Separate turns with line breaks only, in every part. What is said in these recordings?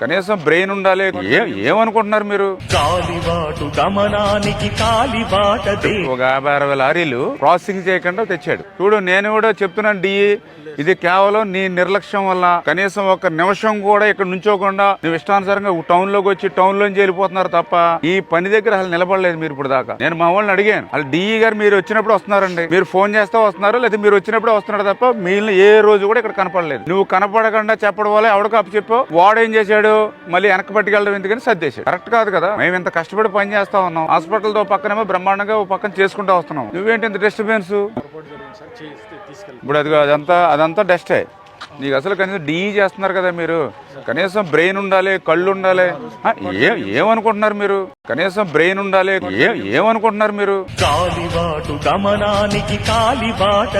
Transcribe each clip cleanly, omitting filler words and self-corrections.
కనీసం బ్రెయిన్ ఉండాలి. ఏమనుకుంటున్నారు మీరు?
కాలిబాటు గమనానికి కాలిబాట
ఒక 50-60 లారీలు ప్రాసెసింగ్ చేయకుండా తెచ్చాడు. చూడు, నేను కూడా చెప్తున్నాను డిఈ, ఇది కేవలం నీ నిర్లక్ష్యం వల్ల. కనీసం ఒక నిమిషం కూడా ఇక్కడ నుంచోకుండా నువ్వు ఇష్టానుసారంగా టౌన్ లోకి వచ్చి టౌన్ లోంచి వెళ్ళిపోతున్నారు తప్ప ఈ పని దగ్గర అసలు నిలబడలేదు మీరు ఇప్పుడు దాకా. నేను మా వాళ్ళని అడిగాను, వాళ్ళు డిఈ గారు మీరు వచ్చినప్పుడు వస్తున్నారండి, మీరు ఫోన్ చేస్తే వస్తున్నారు, లేదా మీరు వచ్చినప్పుడే వస్తున్నారు తప్ప మిగిలిన ఏ రోజు కూడా ఇక్కడ కనపడలేదు. నువ్వు కనపడకుండా చెప్పడం వల్ల ఎవడికి అప్పు చెప్పావు, వాడేం చేశాడు, మళ్ళీ వెనక్కి పట్టుకెళ్ళడం ఎందుకని సర్దేశాడు. కరెక్ట్ కాదు కదా. మేము ఇంత కష్టపడి పని చేస్తా ఉన్నాం, హాస్పిటల్ తో పక్కనేమో బ్రహ్మాండంగా పక్కన చేసుకుంటూ వస్తున్నాం. నువ్వేంటి ఇంత డిస్టర్బెన్స్? ఇప్పుడు అదంతా డస్టే. నీకు అసలు కనీసం డిఈ చేస్తున్నారు కదా మీరు, కనీసం బ్రెయిన్ ఉండాలి, కళ్ళు ఉండాలి. ఏమనుకుంటున్నారు మీరు? కనీసం బ్రెయిన్ ఉండాలి. ఏమనుకుంటున్నారు మీరు?
కాలిబాటు గమనానికి కాలిబాట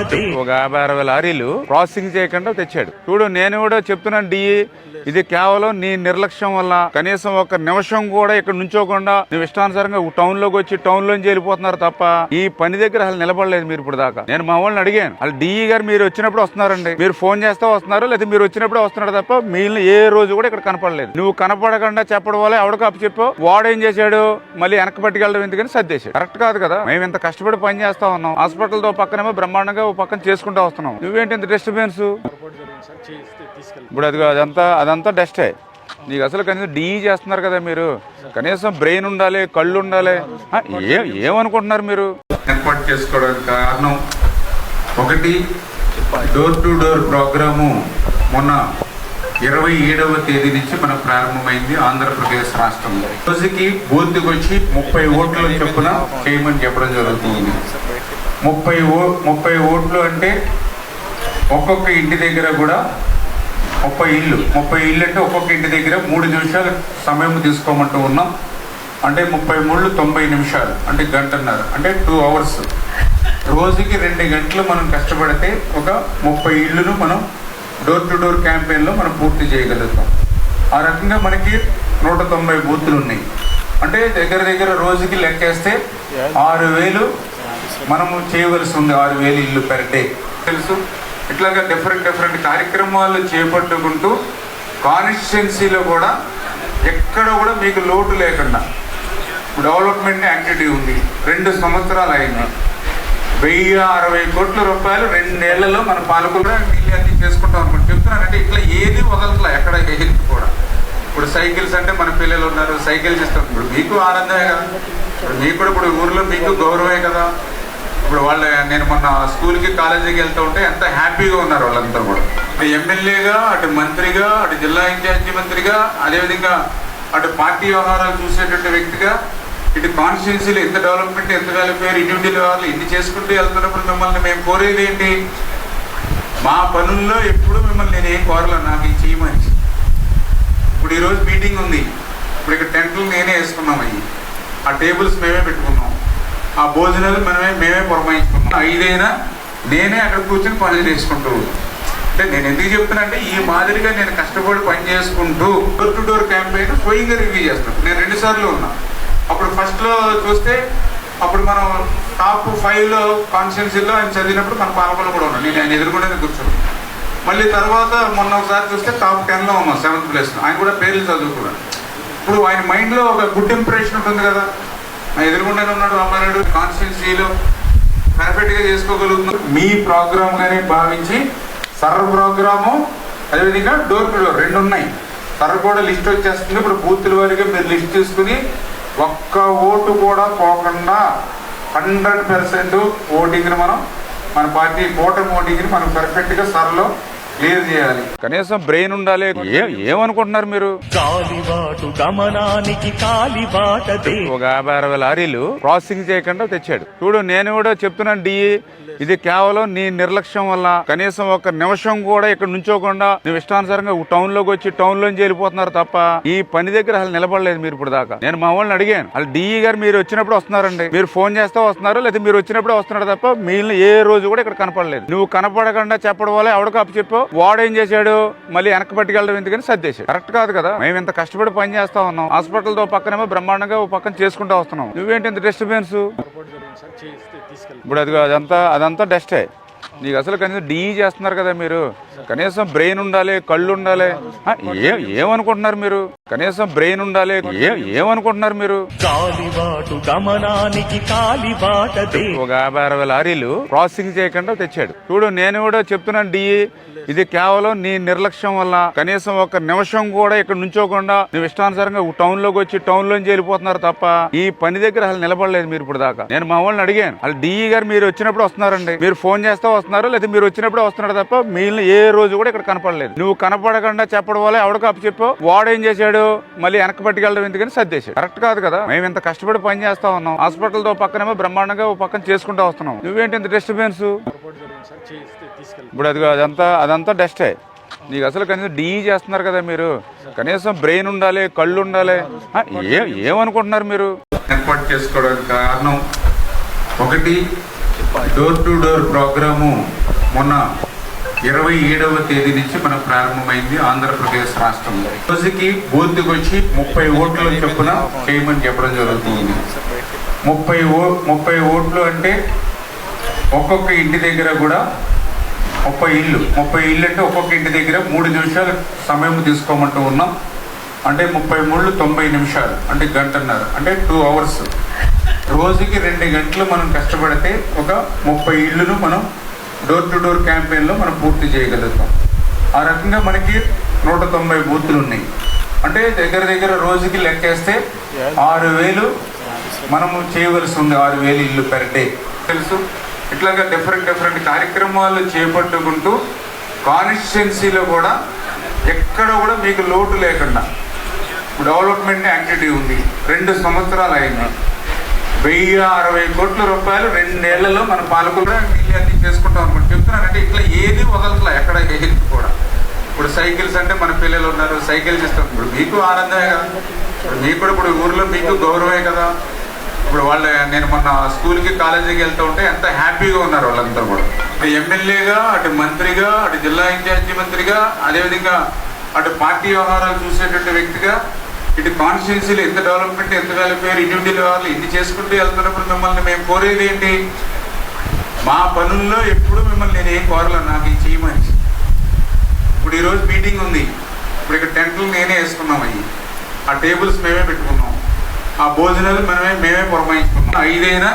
ఒక 50-60 లారీలు ప్రాసెసింగ్ చేయకుండా తెచ్చాడు. చూడు, నేను కూడా చెప్తున్నాను డిఈ, ఇది కేవలం నీ నిర్లక్ష్యం వల్ల. కనీసం ఒక నిమిషం కూడా ఇక్కడ నుంచోకుండా నువ్వు ఇష్టానుసారంగా టౌన్ లోకి వచ్చి టౌన్ లోంచి వెళ్ళిపోతున్నారు తప్ప ఈ పని దగ్గర అసలు నిలబడలేదు మీరు ఇప్పుడు దాకా. నేను మా వాళ్ళని అడిగాను, వాళ్ళు డిఈ గారు మీరు వచ్చినప్పుడు వస్తున్నారండి, మీరు ఫోన్ చేస్తే వస్తున్నారు, లేదా మీరు వచ్చినప్పుడే వస్తున్నారు తప్ప మిగిలిన ఏ రోజు కూడా ఇక్కడ కనపడలేదు. నువ్వు కనపడకుండా చెప్పడం వల్ల ఎవడికి అప్పు చెప్పావు, వాడేం చేశాడు, మళ్ళీ వెనక్కి పట్టుకెళ్ళడం ఎందుకని సర్దేశాడు. కరెక్ట్ కాదు కదా. మేము ఇంత కష్టపడి పని చేస్తా ఉన్నాం, హాస్పిటల్ తో పక్కనేమో బ్రహ్మాండంగా పక్కన చేసుకుంటూ వస్తున్నాం. నువ్వేంటి ఇంత డిస్టర్బెన్స్? ఇప్పుడు అదంతా డస్టే. నీకు అసలు కనీసం డిఈ చేస్తున్నారు కదా మీరు, కనీసం బ్రెయిన్ ఉండాలి, కళ్ళు ఉండాలి. ఏమనుకుంటున్నారు మీరు?
ఏర్పాటు చేసుకోవడానికి కారణం ఒకటి, డోర్ టు డోర్ ప్రోగ్రాము మొన్న 27వ తేదీ నుంచి మనం ప్రారంభమైంది ఆంధ్రప్రదేశ్ రాష్ట్రంలో. రోజుకి బూత్కి వచ్చి 30 ఓట్ల చొప్పున చేయమని చెప్పడం జరుగుతుంది. 30 ఓట్లు అంటే ఒక్కొక్క ఇంటి దగ్గర కూడా 30 ఇళ్ళు అంటే ఒక్కొక్క ఇంటి దగ్గర 3 నిమిషాలు సమయం తీసుకోమంటూ ఉన్నాం. అంటే 33 90 నిమిషాలు అంటే గంటన్నర, అంటే 2 అవర్స్. రోజుకి 2 గంటలు మనం కష్టపడితే ఒక 30 ఇళ్ళను మనం డోర్ టు డోర్ క్యాంపెయిన్లో మనం పూర్తి చేయగలుగుతాం. ఆ రకంగా మనకి 190 బూతులు ఉన్నాయి. అంటే దగ్గర రోజుకి లెక్కేస్తే 6000 మనము చేయవలసి ఉంది. 6000 ఇల్లు పెర్ డే తెలుసు. ఇట్లాగా డిఫరెంట్ కార్యక్రమాలు చేపట్టుకుంటూ కాన్స్టిట్యున్సీలో కూడా ఎక్కడ కూడా మీకు లోటు లేకుండా డెవలప్మెంట్ యాక్టివిటీ ఉంది. 2 సంవత్సరాలు అయింది. 1060 కోట్ల రూపాయలు 2 ఏళ్లలో మన పాలకులు అన్ని చేసుకుంటాం అనుకుంటు చెప్తున్నానంటే ఇట్లా ఏది వదలట్లా ఎక్కడ ఏది కూడా. ఇప్పుడు సైకిల్స్ అంటే మన పిల్లలు ఉన్నారు, సైకిల్స్ ఇస్తాం. ఇప్పుడు మీకు ఆనందమే కదా, ఇప్పుడు మీకు కూడా ఇప్పుడు ఊర్లో మీకు గౌరవమే కదా. ఇప్పుడు నేను మొన్న స్కూల్కి కాలేజీకి వెళ్తూ ఉంటే ఎంత హ్యాపీగా ఉన్నారు వాళ్ళంతా కూడా. ఇటు ఎమ్మెల్యేగా, అటు మంత్రిగా, అటు జిల్లా ఇన్ఛార్జి మంత్రిగా, అదేవిధంగా అటు పార్టీ వ్యవహారాలు చూసేటువంటి వ్యక్తిగా, ఇటు కాన్స్టిట్యున్సీలో ఎంత డెవలప్మెంట్, ఎంత వెల్ఫేర్, ఇండివిజువల్ వ్యవహారాలు ఇన్ని చేసుకుంటూ వెళ్తున్నప్పుడు మిమ్మల్ని మేము కోరేది ఏంటి? మా పనుల్లో ఎప్పుడు మిమ్మల్ని నేను ఏం కోరలేను, నాకు ఇది చేయమని. ఇప్పుడు ఈరోజు మీటింగ్ ఉంది, ఇప్పుడు ఇక్కడ టెంట్లు నేనే వేసుకున్నాం, అయ్యి ఆ టేబుల్స్ మేమే పెట్టుకున్నాం, ఆ భోజనాలు మేమే పురమాయించుకున్నాం. 5 అయినా నేనే అక్కడ కూర్చొని పనులు చేసుకుంటూ. అంటే నేను ఎందుకు చెప్తున్నా అంటే ఈ మాదిరిగా నేను కష్టపడి పని చేసుకుంటూ డోర్ టు డోర్ క్యాంపెయిన్ స్వయంగా రివ్యూ చేస్తాను. నేను 2 సార్లు ఉన్నా. అప్పుడు ఫస్ట్లో చూస్తే అప్పుడు మనం టాప్ 5లో కాన్స్టిట్యున్సీలో ఆయన చదివినప్పుడు మన పాలకులు కూడా ఉన్నాం. నేను ఆయన ఎదుర్కొంటే కూర్చున్నాను. మళ్ళీ తర్వాత మొన్న ఒకసారి చూస్తే టాప్ 10లో ఉన్నాం, 7th ప్లేస్లో. ఆయన కూడా పేర్లు చదువుకున్నాను. ఇప్పుడు ఆయన మైండ్లో ఒక గుడ్ ఇంప్రెషన్ ఉంటుంది కదా, ఎదురుకుండానే ఉన్నాడు అమ్మాయినాడు, కాన్స్టిట్యున్సీలో పర్ఫెక్ట్గా చేసుకోగలుగుతున్నారు. మీ ప్రోగ్రామ్గానే భావించి సర్వ ప్రోగ్రాము, అదేవిధంగా డోర్ టు డోర్ 2 ఉన్నాయి. సర్వ కూడా లిస్ట్ వచ్చేస్తుంది. ఇప్పుడు బూతుల వారిగా మీరు లిస్ట్ తీసుకుని ఒక్క ఓటు కూడా పోకుండా 100% ఓటింగ్ని మన పార్టీ కూటమి ఓటింగ్ని మనం పర్ఫెక్ట్గా సర్లో క్లియర్ చేయాలి.
కనీసం బ్రెయిన్ ఉండాలి. ఏమనుకుంటున్నారు మీరు?
కాలిబాటు గమనానికి కాలిబాట
ఒక 50-60 లారీలు ప్రాసెసింగ్ చేయకుండా తెచ్చాడు. చూడు, నేను కూడా చెప్తున్నాను డిఈ, ఇది కేవలం నీ నిర్లక్ష్యం వల్ల. కనీసం ఒక నిమిషం కూడా ఇక్కడ నుంచోకుండా నువ్వు ఇష్టానుసారంగా టౌన్ లోకి వచ్చి టౌన్ లోంచి వెళ్ళిపోతున్నారు తప్ప ఈ పని దగ్గర అసలు నిలబడలేదు మీరు ఇప్పుడు దాకా. నేను మా వాళ్ళని అడిగాను, వాళ్ళు డిఈ గారు మీరు వచ్చినప్పుడు వస్తున్నారండి, మీరు ఫోన్ చేస్తే వస్తున్నారు, లేదా మీరు వచ్చినప్పుడే వస్తున్నారు తప్ప మిగిలిన ఏ రోజు కూడా ఇక్కడ కనపడలేదు. నువ్వు కనపడకుండా చెప్పడం వల్ల ఎవడికి అప్పు చెప్పావు, వాడేం చేశాడు, మళ్ళీ వెనక్కి పట్టుకెళ్ళడం ఎందుకని సర్దేశాడు. కరెక్ట్ కాదు కదా. మేము ఇంత కష్టపడి పని చేస్తా ఉన్నాం, హాస్పిటల్ తో పక్కనేమో బ్రహ్మాండంగా పక్కన చేసుకుంటూ వస్తున్నాం. నువ్వేంటి ఇంత డిస్టర్బెన్స్? ఇప్పుడు అదంతా డస్టే. నీకు అసలు కనీసం డిఈ చేస్తున్నారు కదా మీరు, కనీసం బ్రెయిన్ ఉండాలి, కళ్ళు ఉండాలి. ఏమనుకుంటున్నారు మీరు? కనీసం బ్రెయిన్ ఉండాలి, ఏమనుకుంటున్నారు మీరు?
కాలిబాటు గమనానికి కాలిబాటదే
ఒక 50-60 లారీలు ప్రాసెసింగ్ చేయకుండా తెచ్చాడు. చూడు, నేను కూడా చెప్తున్నాను డిఈ, ఇది కేవలం నీ నిర్లక్ష్యం వల్ల. కనీసం ఒక నిమిషం కూడా ఇక్కడ నుంచోకుండా నువ్వు ఇష్టానుసారంగా టౌన్ లోకి వచ్చి టౌన్ లోంచి వెళ్ళిపోతున్నారు తప్ప ఈ పని దగ్గర అసలు నిలబడలేదు మీరు ఇప్పుడు దాకా. నేను మా వాళ్ళని అడిగాను, వాళ్ళు డిఈ గారు మీరు వచ్చినప్పుడు వస్తున్నారండి, మీరు ఫోన్ చేస్తే వస్తున్నారు, లేదా మీరు వచ్చినప్పుడు వస్తున్నాడు తప్ప మిగిలిన ఏ రోజు కూడా ఇక్కడ కనపడలేదు. నువ్వు కనపడకుండా చెప్పడం వల్ల ఎవడికి అప్పు చెప్పావు, వాడు ఏం చేశాడు, మళ్ళీ వెనక్కి పట్టుకెళ్ళడం ఎందుకని సర్దేశాడు. కరెక్ట్ కాదు కదా. మేము ఇంత కష్టపడి పని చేస్తా ఉన్నాం, హాస్పిటల్ తో పక్కనేమో బ్రహ్మాండంగా పక్కన చేసుకుంటూ వస్తున్నాం, నువ్వేంటి ఇంత డిస్టర్బెన్స్? ఇప్పుడు అదంతా డస్టే. నీకు అసలు కనీసం డిఈ చేస్తున్నారు కదా మీరు, కనీసం బ్రెయిన్ ఉండాలి, కళ్ళు ఉండాలి. ఏమనుకుంటున్నారు మీరు?
ఏర్పాటు చేసుకోవడానికి కారణం ఒకటి, డోర్ టు డోర్ ప్రోగ్రాము మొన్న 27వ తేదీ నుంచి మనం ప్రారంభమైంది ఆంధ్రప్రదేశ్ రాష్ట్రంలో. రోజుకి బూత్కి వచ్చి 30 ఓట్ల చొప్పున చేయమని చెప్పడం జరుగుతుంది. 30 ఓట్లు అంటే ఒక్కొక్క ఇంటి దగ్గర కూడా 30 ఇళ్ళు అంటే ఒక్కొక్క ఇంటి దగ్గర 3 నిమిషాలు సమయం తీసుకోమంటూ ఉన్నాం. అంటే 33 90 నిమిషాలు అంటే గంటన్నర, అంటే 2 అవర్స్. రోజుకి 2 గంటలు మనం కష్టపడితే ఒక 30 ఇళ్ళను మనం డోర్ టు డోర్ క్యాంపెయిన్లో మనం పూర్తి చేయగలుగుతాం. ఆ రకంగా మనకి 190 బూతులు ఉన్నాయి. అంటే దగ్గర రోజుకి లెక్కేస్తే 6000 మనము చేయవలసి ఉంది. 6000 ఇల్లు పెర్ డే తెలుసు. ఇట్లాగా డిఫరెంట్ కార్యక్రమాలు చేపట్టుకుంటూ కాన్స్టిట్యున్సీలో కూడా ఎక్కడ కూడా మీకు లోటు లేకుండా డెవలప్మెంట్ యాక్టివిటీ ఉంది. 2 సంవత్సరాలు అయింది. 1060 కోట్ల రూపాయలు 2 ఏళ్లలో మన పాలకులు అన్ని చేసుకుంటాం అనుకుంటే చెప్తున్నానంటే ఇట్లా ఏది వదలట్లా ఎక్కడ ఏది కూడా. ఇప్పుడు సైకిల్స్ అంటే మన పిల్లలు ఉన్నారు, సైకిల్ చేస్తాం. ఇప్పుడు మీకు ఆనందమే కదా, ఇప్పుడు మీకు కూడా ఇప్పుడు ఊర్లో మీకు గౌరవమే కదా. ఇప్పుడు నేను మొన్న స్కూల్కి కాలేజీకి వెళ్తూ ఉంటే ఎంత హ్యాపీగా ఉన్నారు వాళ్ళంతా కూడా. అటు ఎమ్మెల్యేగా, అటు మంత్రిగా, అటు జిల్లా ఇన్ఛార్జి మంత్రిగా, అదేవిధంగా అటు పార్టీ వ్యవహారాలు చూసేటువంటి వ్యక్తిగా, ఇటు కాన్స్టిట్యున్సీలో ఎంత డెవలప్మెంట్, ఎంత వెల్ఫేర్, ఇండివిజువల్ వ్యవహారాలు ఇన్ని చేసుకుంటూ వెళ్తున్నప్పుడు మిమ్మల్ని మేము కోరేది ఏంటి? మా పనుల్లో ఎప్పుడు మిమ్మల్ని నేను ఏం కోరలేను, నాకు ఇది చేయమని. ఇప్పుడు ఈరోజు మీటింగ్ ఉంది, ఇప్పుడు ఇక్కడ టెంట్లు నేనే వేసుకున్నాం, అయ్యి ఆ టేబుల్స్ మేమే పెట్టుకున్నాం, ఆ భోజనాలు మేమే పురమాయించుకున్నాం. 5 అయినా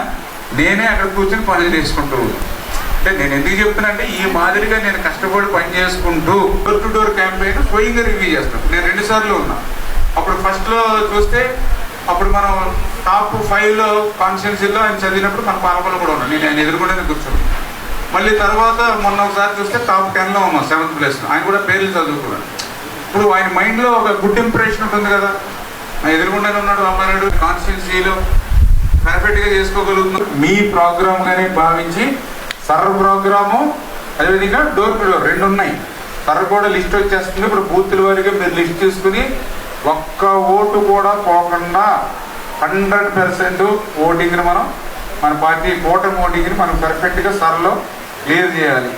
నేనే అక్కడ కూర్చొని పనులు చేసుకుంటూ. అంటే నేను ఎందుకు చెప్తున్నా అంటే ఈ మాదిరిగా నేను కష్టపడి పని చేసుకుంటూ డోర్ టు డోర్ క్యాంపెయిన్ స్వయంగా రివ్యూ చేస్తాను. నేను 2 సార్లు ఉన్నా. అప్పుడు ఫస్ట్లో చూస్తే అప్పుడు మనం టాప్ 5లో కాన్స్టిట్యున్సీలో ఆయన చదివినప్పుడు మన పాలకులు కూడా ఉన్నాం. నేను ఆయన ఎదురుకుంటేనే కూర్చున్నాను. మళ్ళీ తర్వాత మొన్న ఒకసారి చూస్తే టాప్ 10లో ఉన్నాం, 7th ప్లేస్లో. ఆయన కూడా పేర్లు చదువుకున్నాడు. ఇప్పుడు ఆయన మైండ్లో ఒక గుడ్ ఇంప్రెషన్ ఉంటుంది కదా, ఎదురుకుండానే ఉన్నాడు అమ్మాయినాడు, కాన్స్టిట్యున్సీలో పర్ఫెక్ట్గా చేసుకోగలుగుతున్నాం. మీ ప్రోగ్రామ్గానే భావించి సర్వ ప్రోగ్రాము అదేవిధంగా డోర్ టు డోర్ 2 ఉన్నాయి. సర్వ కూడా లిస్ట్ వచ్చేస్తుంది. ఇప్పుడు బూతుల వారిగా మీరు లిస్ట్ తీసుకుని ఒక్క ఓటు కూడా పోకుండా 100% ఓటింగ్ని మన పార్టీ కూటమి ఓటింగ్ని మనం పర్ఫెక్ట్గా సర్లో క్లియర్ చేయాలి.